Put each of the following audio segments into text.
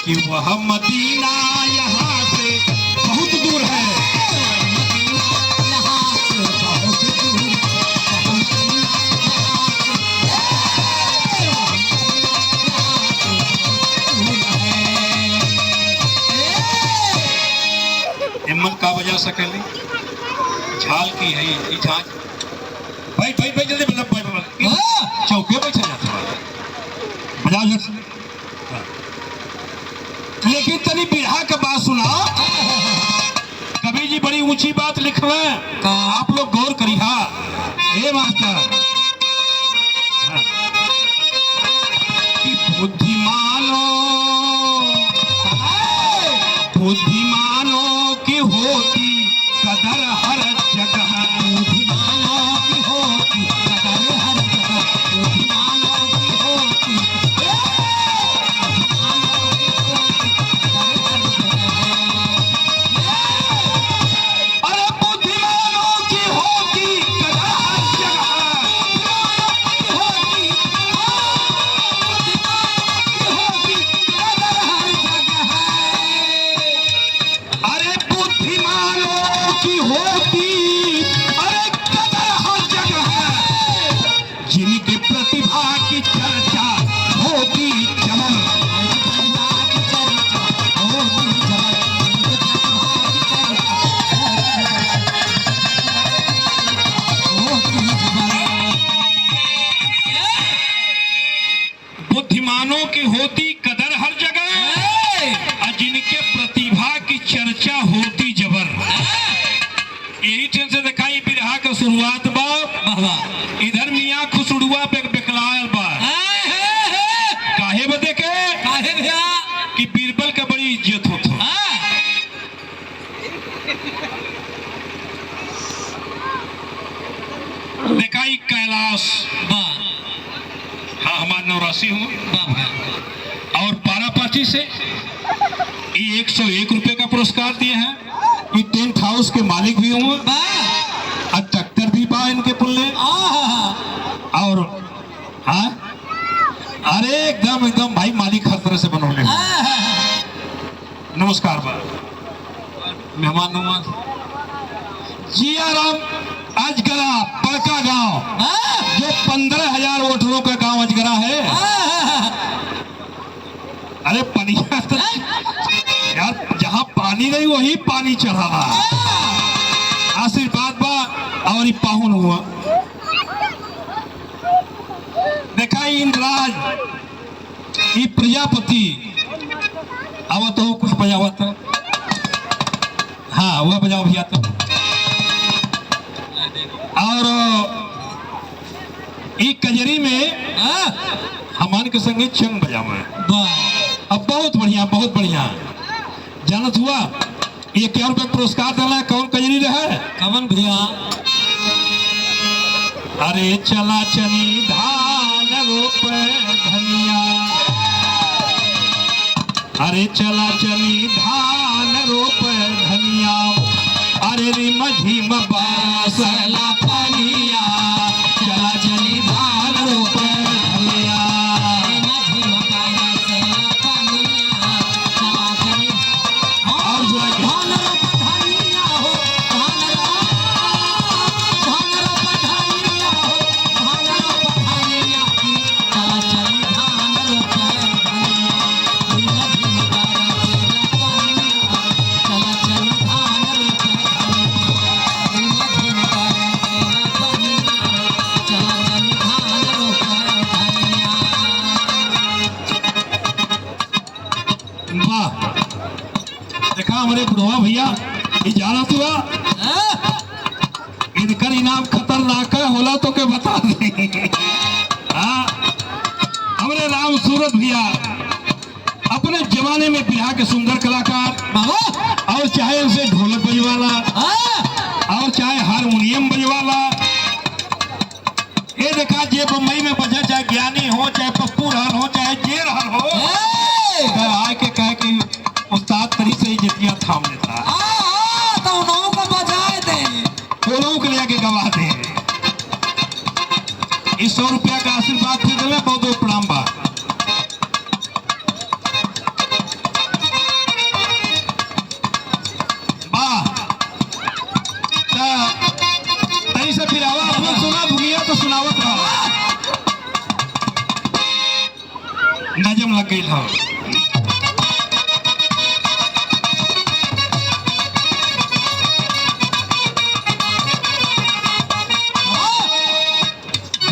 कि वह मदीना यहाँ से बहुत दूर है। यहाँ से बहुत दूर, हिम्मत का बजा सकेली झाल की है ये झांझ। भाई भाई भाई जल्दी मतलब चौके बैठा जाता है बजाओ झट से। लेकिन तनी बिरहा का बात सुना। कवि जी बड़ी ऊंची बात लिख रहे हैं, आप लोग गौर करिहा। ए मास्टर कि बुद्धिमानों की होती कदर हर जगह। बुद्धिमानों की होती कदर हर जगह, बुद्धिमानों की होती, बुद्धिमानों की होती कदर हर जगह। अरे बुद्धिमानों की होती कदर हर जगह। बुद्धिमानों की होती कदर हर जगह। अरे बुद्धिमानों की होती अरे कदर हर जगह। जिनकी प्रतिभा की चर्चा होती जमन। बुद्धिमानों की होती कदर हर जगह और जिनके प्रतिभा की चर्चा होती जबर। यही ट्रेन से दिखाई बिरहा का शुरुआत बा। इधर मियाँ खुसुड़ुआ पे बेकलाल बा। काहे बदे के कि बीरबल का बड़ी इज्जत होता। दिखाई कैलाश हाँ हमारा नवरासी हूँ और पारापाची से 101 रुपए का पुरस्कार दिए हैं। कि टेंट हाउस के मालिक भी हूँ और ट्रैक्टर भी बा इनके पुल्ले। और हाँ अरे एकदम एकदम भाई मालिक हर तरह से बनोगे। नमस्कार बा मेहमान नवाज जिया राम अजगरा पड़का गांव जो 15,000 वोटरों का गांव अजगरा है। अरे पनिया तो यार जहां पानी नहीं वही पानी चढ़ाना। आशीर्वाद बा और पाहुन हुआ। देखा इंद्राज ये प्रजापति आवत हो कुछ बजावत। हाँ वह बजाओ भैया तो। और एक कजरी में हमान के संगे चंग बजावा। अब बहुत बढ़िया जानत हुआ। ये क्या रुपए पुरस्कार डाला है? कौन कजरी रहे कमन भैया। अरे चला चली धान रोपे धनिया। अरे चला चली धान रोपे धनिया। अरे रिम झिम बासला पनिया। चला चली धान रोपे धनिया। देखा हमारे बुढ़वा भैया ये जाना हुआ। इनकर इनाम खतरनाक है होला तो के बता दे। हमारे राम सूरत भैया अपने जमाने में बिहार के सुंदर कलाकार और चाहे उसे ढोलक बजवाला और चाहे हारमोनियम बजवाला। ये देखा जे बम्बई में बजा चाहे ज्ञानी हो चाहे पप्पू रहन हो चाहे जे रहन हो आए के कहे कि उस्ताद तरी से ही जतिया थाम लेता। तो उन्हों को बजाए दे, दोनों के लिए गवा दे। इस 100 रुपया का आशीर्वाद फिर बहुत बहुत प्रणाम बा। सुनावत रहा नजम लग गई हो।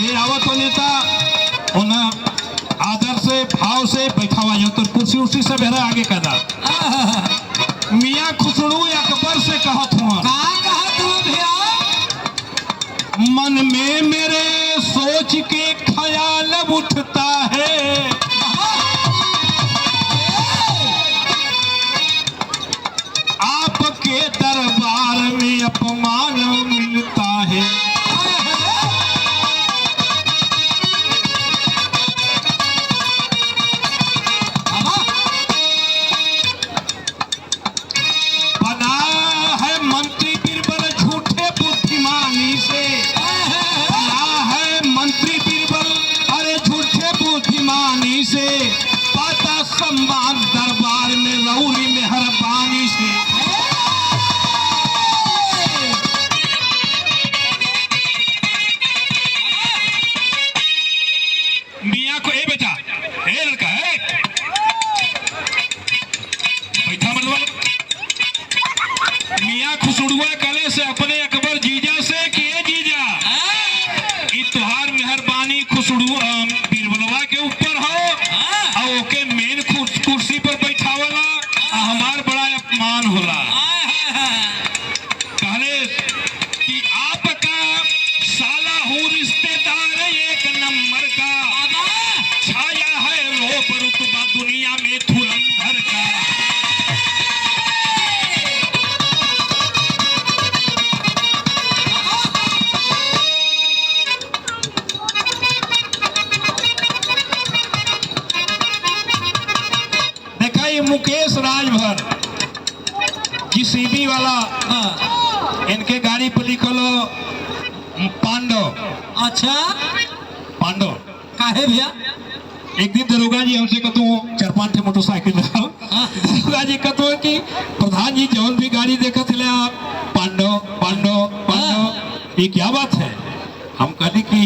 ये आवत हो नेता उन्हें आदर से भाव से बैठा हुआ तो कुर्सी उर्सी से बेहरा आगे कदा मियाँ खुसरू अकबर से कहत हुआ भैया मन में मेरे सोच के ख्याल उठता है आपके दरबार में अपमान मिलता है। बना है मंत्री बीरबल झूठे बुद्धिमानी से, बना है मंत्री बीरबल अरे झूठे बुद्धिमानी से, पाता सम्मान दरबार में रौली मेहरबानी से। मियाँ को ए बेटा ए लड़का है बैठा मतलब मियाँ खुसुड़ुआ कले से अपने अकबर जीजा से किए जीजा ई तुहार मेहरबानी खुसुड़ुआ बीरबलवा के ऊपर हो और ओके मेन कुर्सी पर बैठावला हमार बड़ा अपमान होला। कहले कि आपका साला हूँ रिश्तेदार एक नंबर का, छाया है रोब रुतबा दुनिया में धुरंधर का। देखा ये मुकेश राजभर जीसीबी वाला इनके गाड़ी पर लिखल हो पांडव। अच्छा पांडव काहे भैया एक दिन दरोगा जी हमसे कहते हो 4-5 ठे मोटरसाइकिल लगाओ। दरोगा जी कहते हो कि प्रधान जी जौन भी गाड़ी देखा थे आप पांडव पांडव पांडव ये क्या बात है। हम कहने कि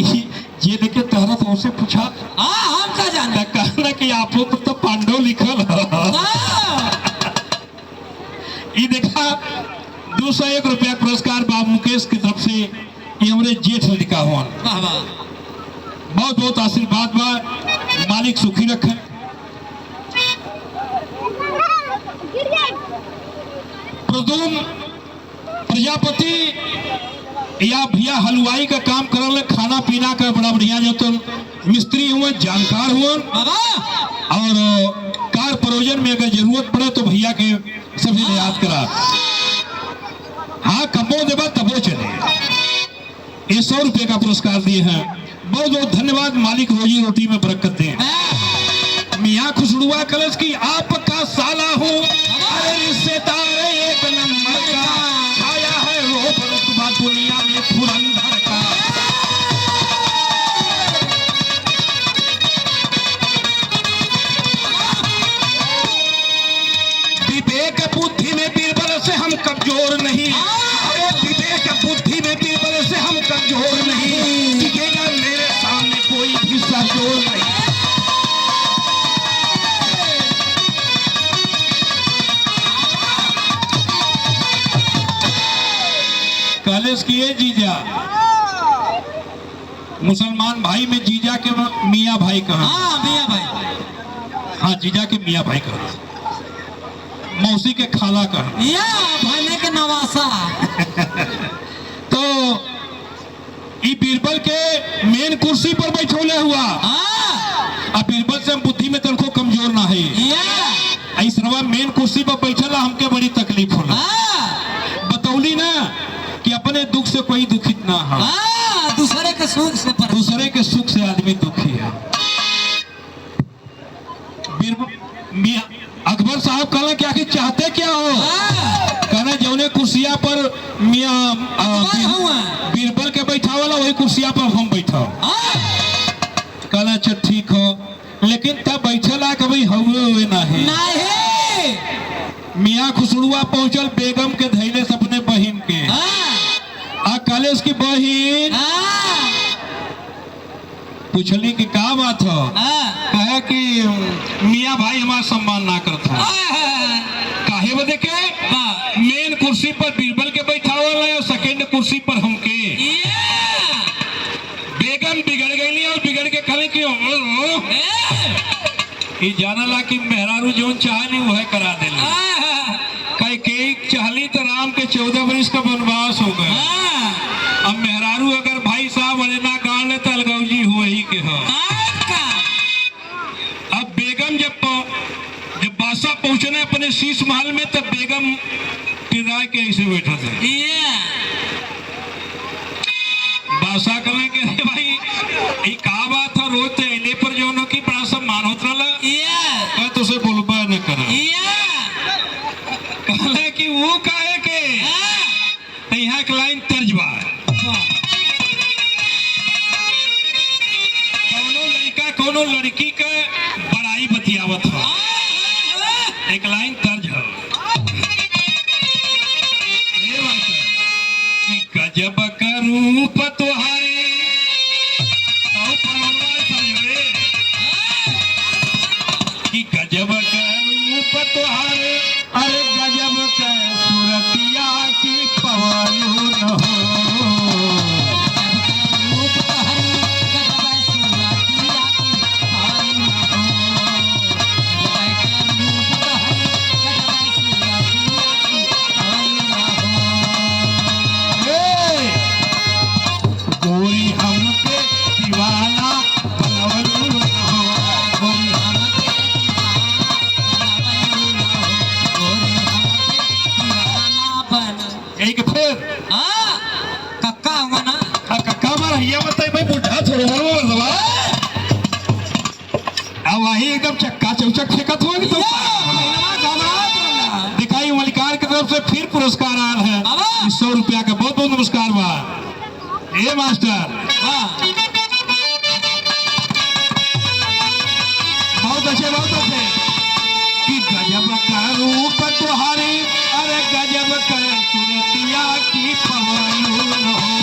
ये देखे तहरा तो उनसे पूछा हम क्या जाने कहना कि आप लोग तो पांडव लिखल ये देखा 201 रुपया पुरस्कार बाब मुकेश की तरफ से ये हमारे जेठ लिखा हुआ बहुत बहुत आशीर्वाद बा मालिक सुखी रखे। प्रदुम प्रजापति या भैया हलवाई का काम करल खाना पीना का बड़ा बढ़िया जो तो मिस्त्री हुए जानकार हुए और कार परोजन में अगर जरूरत पड़े तो भैया के सभी याद करा। हाँ कबो देवा तबो चले ये 100 रुपये का पुरस्कार दिए हैं बहुत बहुत धन्यवाद। मालिक रोजी रोटी में बरकत दे। मियाँ खुसरुआ कलश की आपका साला हूँ रिश्तेदार एक नंबर का, छाया है रोब रुतबा दुनिया में धुरंधर का। विवेक बुद्धि में बीरबल से हम कमजोर नहीं, विवेक बुद्धि में बीरबल से हम कमजोर नहीं, दिखेगा मेरे सामने कोई भी सहजोर नहीं। कॉलेज किए जीजा मुसलमान भाई में जीजा के मियाँ भाई कहा। मियाँ भाई हाँ जीजा के मियाँ भाई कहा, मौसी के खाला कहा, या भाने के नवासा तो ई बीरबल के मेन कुर्सी पर बैठोले हुआ। अब बीरबल से हम बुद्धि में तनको कमजोर ना है, ऐसा मेन कुर्सी पर बैठला हमके बड़ी तकलीफ होला। बतौली ना कि अपने दुख से कोई दुखित ना हो, दूसरे के सुख से दूसरे के सुख से आदमी दुखी है। अकबर साहब कहना क्या कि चाहते क्या हो, कहना जौने कुर्सिया पर मियाँ बीरबल के बैठा वाला वही कुर्सिया पर हम बैठा। कहना अच्छा ठीक हो, लेकिन तब बैठला कभी हुए नहीं। मियाँ खुसरुआ पहुंचल बेगम के धैले से अपने बहन के आ कॉलेज की बहन पूछली कि का बात हो, कहे कि मियाँ भाई हमारा सम्मान ना करत हो। काहे बदे के मेन कुर्सी पर बीरबल के बैठावल है और सेकंड कुर्सी पर हमके। बेगम बिगड़ गई और बिगड़ के कहले कि ई जानला कि मेहरारू जोन चाहली वह करा देली। कई के चाहली तो राम के 14 वर्ष का वनवास हो गए। अब मेहरारू अगर भाई साहब ना गाड़ ले तो अलगौजी हो ही के हो। अब बेगम जब बादशाह पहुंचने अपने शीश महल में तब बेगम किराए के ऐसे बैठा थे। बादशाह कहने के अरे भाई ये का बात है, रोज तो एले पर जो की बड़ा सब मान होत रहा मैं तो उसे बोलबा न करा। कहले कि वो काहे के यहाँ के लाइन तर्ज बा, कोनो लड़का कोनो लड़की के बड़ाई बतियावत हो, एक लाइन तर्ज हो कि गजब का रूप तुहारे कि गजब का रूप तुहारे अरे गजब का सूरतिया की पवालू न हो। गोरी हमके दीवाना बनवलू न हो, गोरी हमके एक फिर कक्का मना कक्का मारा हिया बताई भाई बुढ़ा थोड़ा बोलवा अब वही एकदम चक्का चौचक फेंकत हो तो दिखाई मलिकार की तरफ से फिर पुरस्कार आया है 100 रुपया का। बहुत बहुत नमस्कार बा ए मास्टर। बहुत अच्छे कि गजब का रूप तुहारे अरे गजब का सूरतिया की पवालू न हो।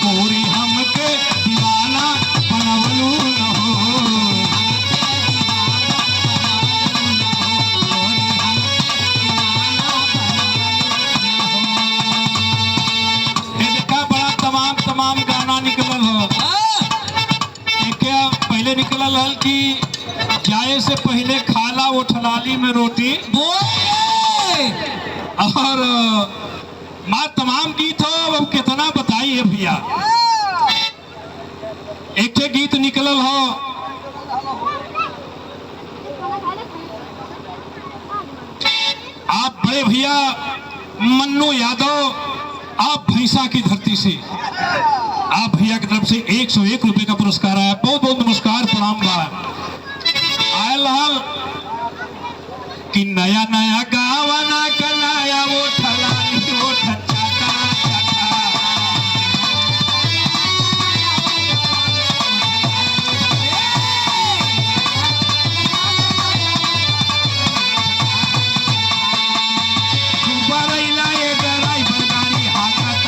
गोरी हमके दीवाना बनवलू न हो। ये देखा बड़ा तमाम गाना निकलल हो। क्या पहले निकलल हल कि जाए से पहले खाला वो ठलाली में रोटी और माँ तमाम गीत हो। अब कितना बताइए भैया, एक गीत निकलल हो आप बड़े भैया मन्नू यादव, आप भैंसा की धरती से आप भैया की तरफ से 101 रुपए का पुरस्कार आया। बहुत बहुत नमस्कार प्रणाम बा। आयल हल कि नया नया गावना कलाया वो ठलाली वो ठचाटा दुबारैला ये गराई बरगारी हाकत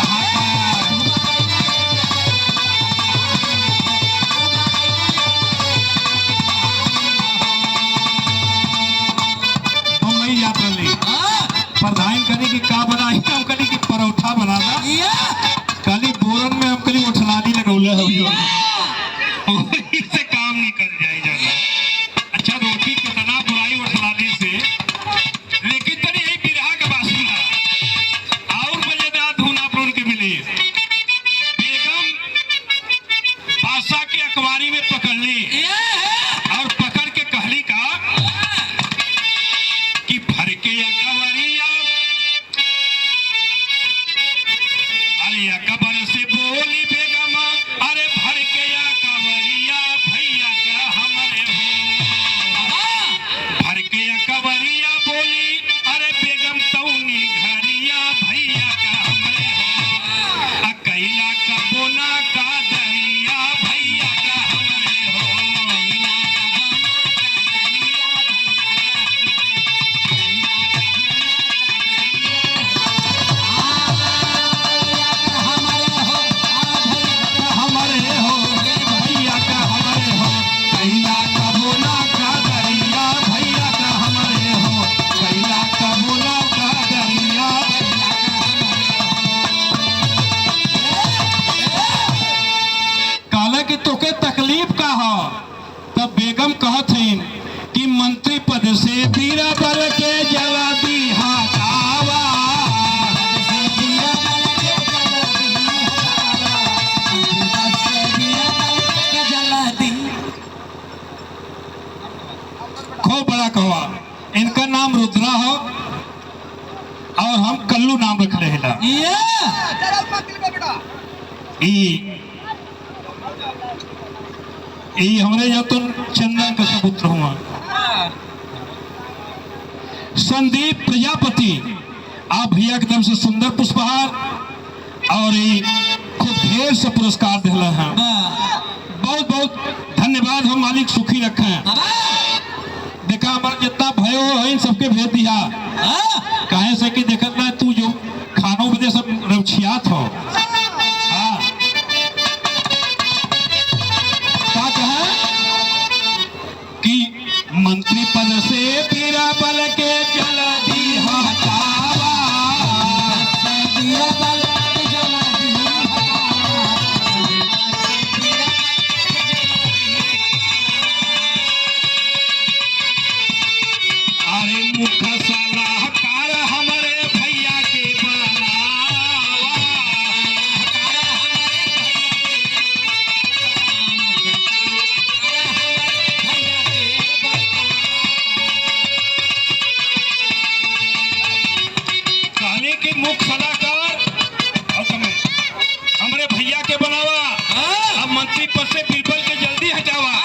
बम्बई यात्रा ले प्रधान करी कि का बनाई हम करी कि बेगम कहत हैं कि मंत्री पद से बीरबल के जला दी हटावा। खूब बड़ा कहा, इनका नाम रुद्रा हो और हम कल्लू नाम रख रहे हैं। हमरे जो तुम चंदन का सपुत्र हुआ संदीप प्रजापति, आप भैया एकदम से सुंदर पुष्पहार और खूब ढेर से पुरस्कार दिला है। बहुत बहुत धन्यवाद, हम मालिक सुखी रखें। देखा हमारा जितना भयो है इन सबके भेज दिया, कहे से कि देखत ना तू जो खानों बदे सब रवछियात हो। क्या कहा कि मंत्री पद से बीरबल के जला दी हटावा। बीरबल के जला दी मुख्य सलाहकार हमारे भैया के कहने के मुख्य सलाहकार हमारे भैया के बनावा। अब मंत्री पद से बीरबल के जल्दी हटावा।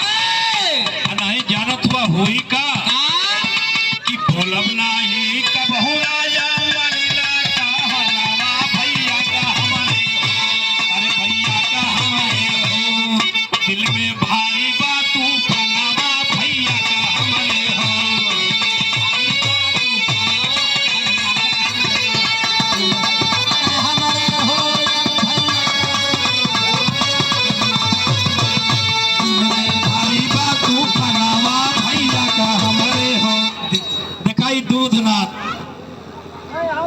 नहीं जानत हुआ होई का भोलब नाही कबहू राजा मरिला का हलावा। भैया का हमारे अरे भैया का हमारे हो, दिल में भारी बात फलावा। भैया का हमारे हो, हमारे हो दिल में भारी बात फलावा। भैया का हमारे हो। दूधनाथ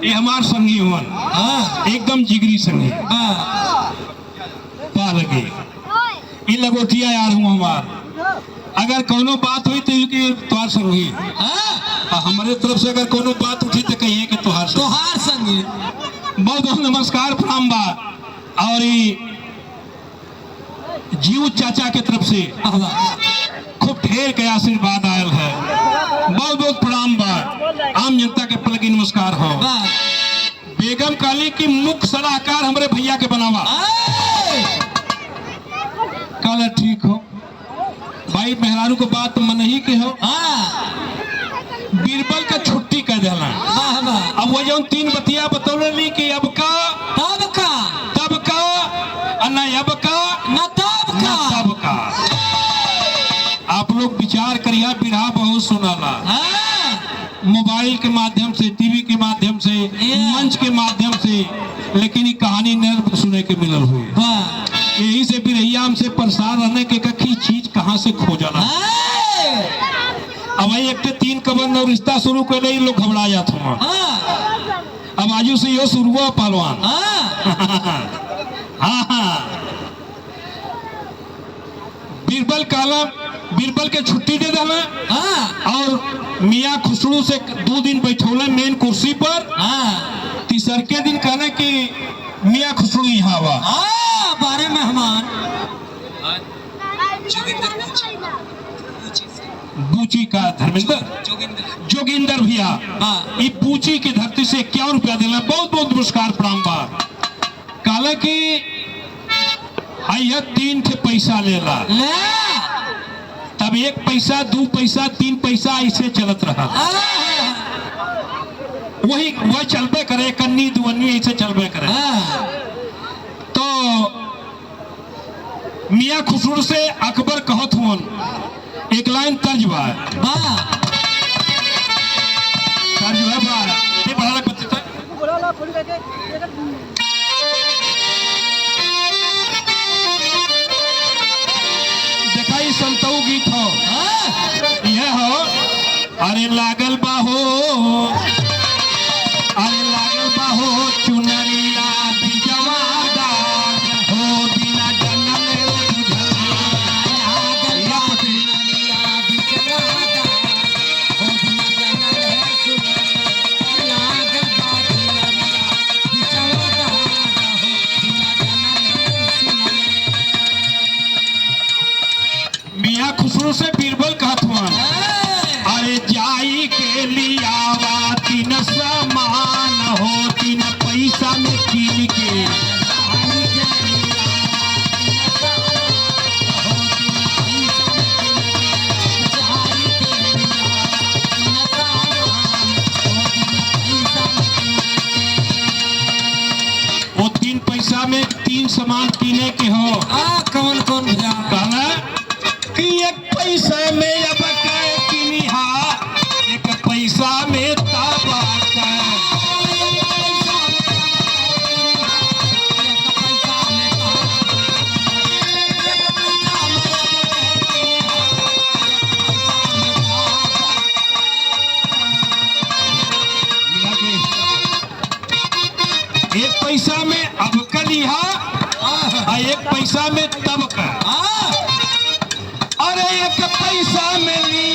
ये हमार संगी हुआ, एकदम जिगरी संगी पा लगे। ये लगोटिया यार हूँ हमार, अगर कोनो बात हुई तो तुहार संगी। हमारे तरफ से अगर कोनो बात उठी तो कहिए कि तुहार संगी। बहुत बहुत नमस्कार प्रणाम बा। और जीव चाचा के तरफ से खूब ढेर के आशीर्वाद आयल है। बहुत बहुत प्रणाम बा। आम जनता के प्रति नमस्कार हो। बेगम काली की मुख्य सलाहकार हमारे भैया के बनावा। काला ठीक हो भाई, मेहरारू को बात मन ही के हो। बीरबल का छुट्टी कह देला। अब वो जो 3 बतिया बतौले ली कि अब का तब का न अब का न तब का। आप लोग विचार करिए, बिरहा बहुत सुनाला मोबाइल के माध्यम से, टीवी के माध्यम से, मंच के माध्यम से, लेकिन ये कहानी न सुने के मिलल हुई। यही से बिरहिया हमसे परेशान रहने के कखी चीज कहाँ से खोजना। अब भाई एक 3 कबर न रिश्ता शुरू कर ले, लोग घबरा जाते हैं। अब आजू से यो शुरू हुआ पहलवान। हाँ बीरबल के छुट्टी दे देना और मियाँ खुसरू से 2 दिन बैठौले मेन कुर्सी पर। तीसर के दिन कहना कि मियाँ खुसरू यहाँ हुआ। 12 मेहमान बूची का धर्मेंद्र जोगिंदर भैया, ये बूची की धरती से 51 रुपया देना। बहुत बहुत नमस्कार प्रणाम बा। काला की हाइया 3 थे पैसा लेला, तब 1 पैसा 2 पैसा 3 पैसा ऐसे चलत रहा। वह चलबे करे, कन्नी दुवन्नी ऐसे चलबे करे। तो मियाँ खुसरू से अकबर कहत हुन, एक लाइन तर्ज बा। तर्ज है बा, ये बड़ा बच्चे था। देखा ये संतऊ गीत हो, यह हो अरे लागल बाहो, अरे लागल बाहो चुनरिया बिजवादा हो बिना जनम बुझा। लागल बाहो चुनरिया शुरू से बीरबल कहत हुआ, अरे जाई के लियावा तीन सामान हो, तीन पैसा में कीन के। वो 3 पैसा में 3 सामान कीने के हो। कौन कौन भैया? कहना कि 1 पैसा में अब किनिहा, 1 पैसा में ताबा का। मिला के 1 पैसा में अब का लिहा, 1 पैसा में तब का। अरे 1 पैसा में लिया